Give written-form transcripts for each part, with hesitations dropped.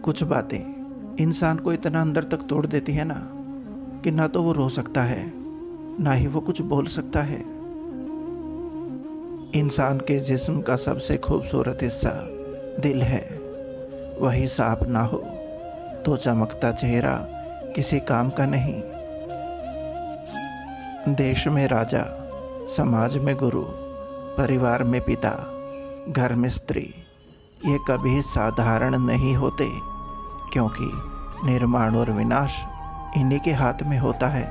कुछ बातें इंसान को इतना अंदर तक तोड़ देती है ना कि ना तो वो रो सकता है ना ही वो कुछ बोल सकता है। इंसान के जिस्म का सबसे खूबसूरत हिस्सा दिल है। वही साफ ना हो तो चमकता चेहरा किसी काम का नहीं। देश में राजा, समाज में गुरु, परिवार में पिता, घर में स्त्री, ये कभी साधारण नहीं होते, क्योंकि निर्माण और विनाश इन्हीं के हाथ में होता है।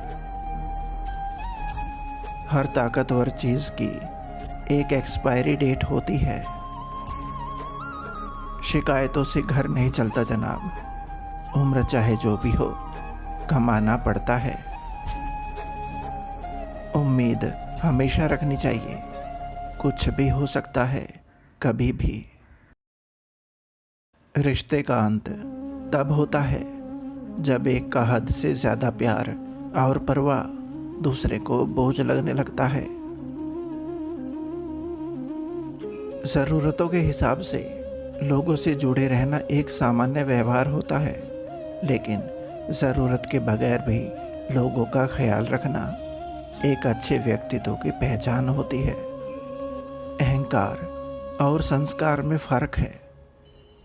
हर ताकतवर चीज की एक एक्सपायरी डेट होती है। शिकायतों से घर नहीं चलता जनाब। उम्र चाहे जो भी हो, कमाना पड़ता है। उम्मीद हमेशा रखनी चाहिए। कुछ भी हो सकता है, कभी भी। रिश्ते का अंत तब होता है जब एक का हद से ज्यादा प्यार और परवाह दूसरे को बोझ लगने लगता है। जरूरतों के हिसाब से लोगों से जुड़े रहना एक सामान्य व्यवहार होता है, लेकिन जरूरत के बगैर भी लोगों का ख्याल रखना एक अच्छे व्यक्तित्व की पहचान होती है। अहंकार और संस्कार में फर्क है।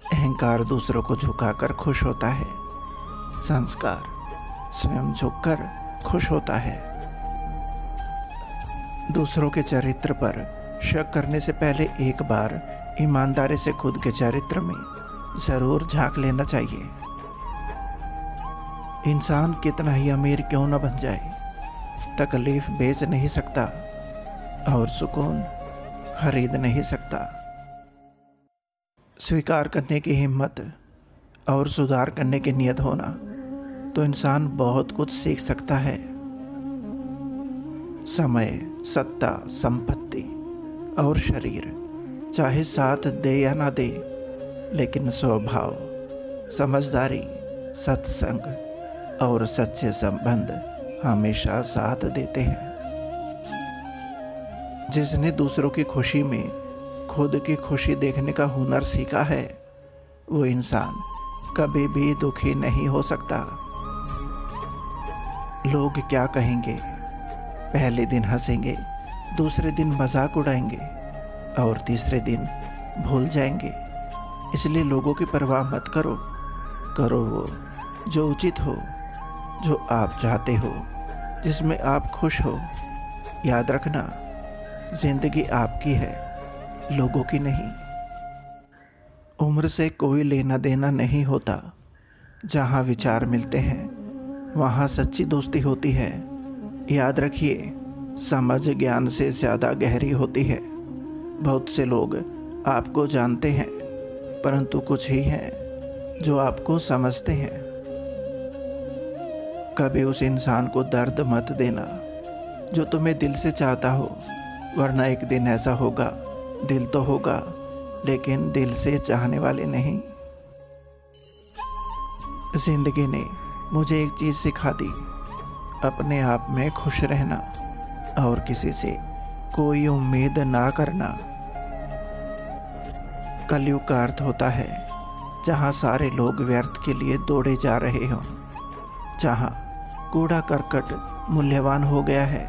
अहंकार दूसरों को झुकाकर खुश होता है, संस्कार स्वयं झुककर खुश होता है। दूसरों के चरित्र पर शक करने से पहले एक बार ईमानदारी से खुद के चरित्र में जरूर झांक लेना चाहिए। इंसान कितना ही अमीर क्यों न बन जाए, तकलीफ बेच नहीं सकता और सुकून खरीद नहीं सकता। स्वीकार करने की हिम्मत और सुधार करने की नियत होना तो इंसान बहुत कुछ सीख सकता है। समय, सत्ता, संपत्ति और शरीर चाहे साथ दे या ना दे, लेकिन स्वभाव, समझदारी, सत्संग और सच्चे संबंध हमेशा साथ देते हैं। जिसने दूसरों की खुशी में खुद की खुशी देखने का हुनर सीखा है, वो इंसान कभी भी दुखी नहीं हो सकता। लोग क्या कहेंगे? पहले दिन हंसेंगे, दूसरे दिन मजाक उड़ाएंगे और तीसरे दिन भूल जाएंगे। इसलिए लोगों की परवाह मत करो। करो वो जो उचित हो, जो आप चाहते हो, जिसमें आप खुश हो। याद रखना, जिंदगी आपकी है, लोगों की नहीं। उम्र से कोई लेना देना नहीं होता। जहाँ विचार मिलते हैं वहाँ सच्ची दोस्ती होती है। याद रखिए, समझ ज्ञान से ज़्यादा गहरी होती है। बहुत से लोग आपको जानते हैं, परंतु कुछ ही हैं जो आपको समझते हैं। कभी उस इंसान को दर्द मत देना जो तुम्हें दिल से चाहता हो, वरना एक दिन ऐसा होगा, दिल तो होगा लेकिन दिल से चाहने वाले नहीं। जिंदगी ने मुझे एक चीज़ सिखा दी, अपने आप में खुश रहना और किसी से कोई उम्मीद ना करना। कलयुग का अर्थ होता है जहाँ सारे लोग व्यर्थ के लिए दौड़े जा रहे हों, जहाँ कूड़ा करकट मूल्यवान हो गया है,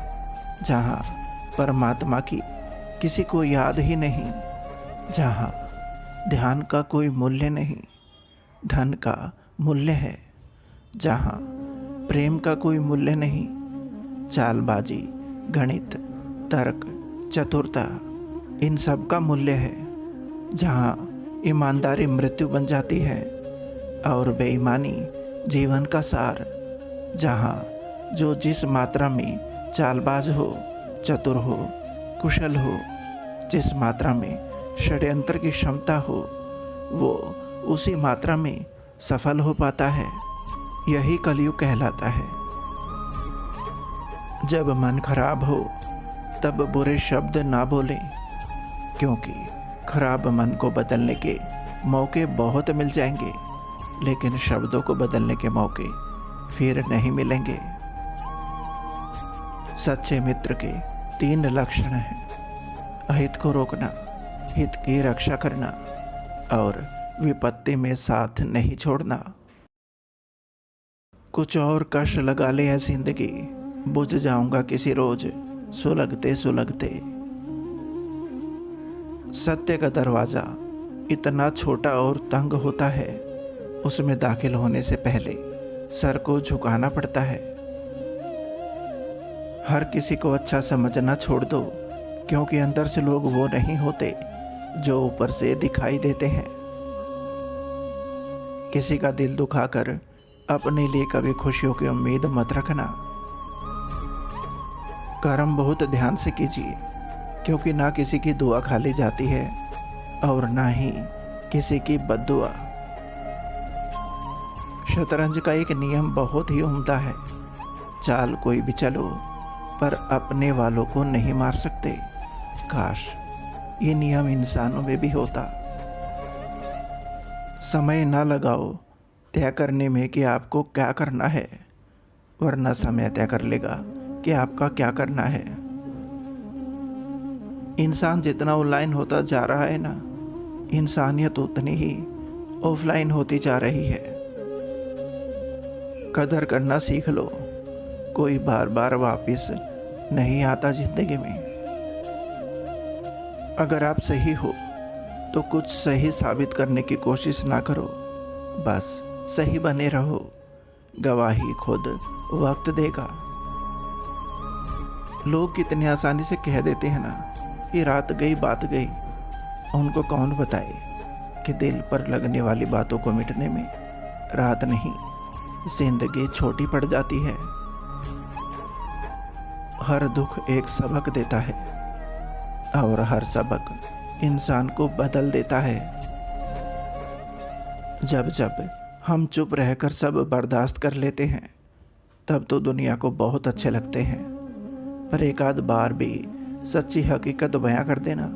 जहाँ परमात्मा की किसी को याद ही नहीं, जहाँ ध्यान का कोई मूल्य नहीं, धन का मूल्य है, जहाँ प्रेम का कोई मूल्य नहीं, चालबाजी, गणित, तर्क, चतुरता इन सब का मूल्य है, जहाँ ईमानदारी मृत्यु बन जाती है और बेईमानी जीवन का सार, जहाँ जो जिस मात्रा में चालबाज हो, चतुर हो, कुशल हो, जिस मात्रा में षड्यंत्र की क्षमता हो, वो उसी मात्रा में सफल हो पाता है। यही कलयुग कहलाता है। जब मन खराब हो तब बुरे शब्द ना बोलें, क्योंकि खराब मन को बदलने के मौके बहुत मिल जाएंगे, लेकिन शब्दों को बदलने के मौके फिर नहीं मिलेंगे। सच्चे मित्र के 3 लक्षण हैं: अहित को रोकना, हित की रक्षा करना और विपत्ति में साथ नहीं छोड़ना। कुछ और कष्ट लगा ले है जिंदगी, बुझ जाऊंगा किसी रोज सुलगते सुलगते। सत्य का दरवाज़ा इतना छोटा और तंग होता है, उसमें दाखिल होने से पहले सर को झुकाना पड़ता है। हर किसी को अच्छा समझना छोड़ दो, क्योंकि अंदर से लोग वो नहीं होते जो ऊपर से दिखाई देते हैं। किसी का दिल दुखाकर अपने लिए कभी खुशियों की उम्मीद मत रखना। कर्म बहुत ध्यान से कीजिए, क्योंकि ना किसी की दुआ खाली जाती है और ना ही किसी की बद्दुआ। शतरंज का एक नियम बहुत ही उम्दा है, चाल कोई भी चलो पर अपने वालों को नहीं मार सकते। काश ये नियम इंसानों में भी होता। समय ना लगाओ तय करने में कि आपको क्या करना है, वरना समय तय कर लेगा कि आपका क्या करना है। इंसान जितना ऑनलाइन होता जा रहा है ना, इंसानियत उतनी ही ऑफलाइन होती जा रही है। कदर करना सीख लो, कोई बार बार वापस नहीं आता जिंदगी में। अगर आप सही हो तो कुछ सही साबित करने की कोशिश ना करो, बस सही बने रहो। गवाही खुद वक्त देगा। लोग कितनी आसानी से कह देते हैं ना कि रात गई बात गई। उनको कौन बताए कि दिल पर लगने वाली बातों को मिटने में रात नहीं, जिंदगी छोटी पड़ जाती है। हर दुख एक सबक देता है और हर सबक इंसान को बदल देता है। जब जब हम चुप रहकर सब बर्दाश्त कर लेते हैं, तब तो दुनिया को बहुत अच्छे लगते हैं, पर एक आध बार भी सच्ची हकीकत बयां कर देना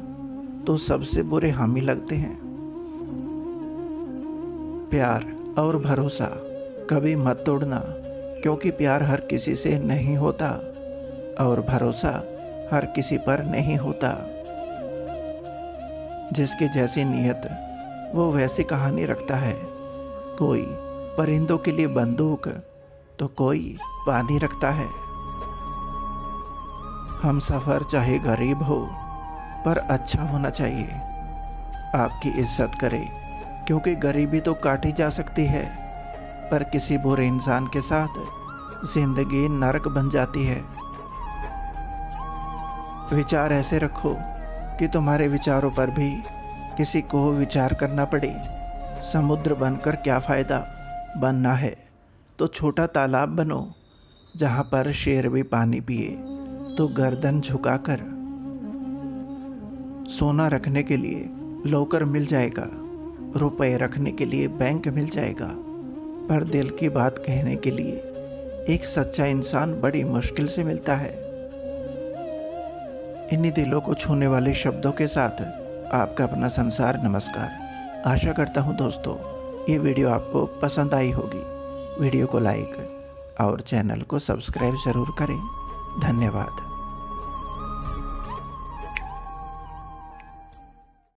तो सबसे बुरे हम ही लगते हैं। प्यार और भरोसा कभी मत तोड़ना, क्योंकि प्यार हर किसी से नहीं होता और भरोसा हर किसी पर नहीं होता। जिसकी जैसी नीयत वो वैसी कहानी रखता है। कोई परिंदों के लिए बंदूक तो कोई पानी रखता है। हम सफ़र चाहे गरीब हो पर अच्छा होना चाहिए। आपकी इज्जत करे, क्योंकि गरीबी तो काटी जा सकती है, पर किसी बुरे इंसान के साथ जिंदगी नरक बन जाती है। विचार ऐसे रखो कि तुम्हारे विचारों पर भी किसी को विचार करना पड़े। समुद्र बनकर क्या फ़ायदा, बनना है तो छोटा तालाब बनो, जहाँ पर शेर भी पानी पिए तो गर्दन झुकाकर। सोना रखने के लिए लॉकर मिल जाएगा, रुपए रखने के लिए बैंक मिल जाएगा, पर दिल की बात कहने के लिए एक सच्चा इंसान बड़ी मुश्किल से मिलता है। इन्हीं दिलों को छूने वाले शब्दों के साथ आपका अपना संसार नमस्कार। आशा करता हूँ दोस्तों ये वीडियो आपको पसंद आई होगी। वीडियो को लाइक और चैनल को सब्सक्राइब ज़रूर करें। धन्यवाद।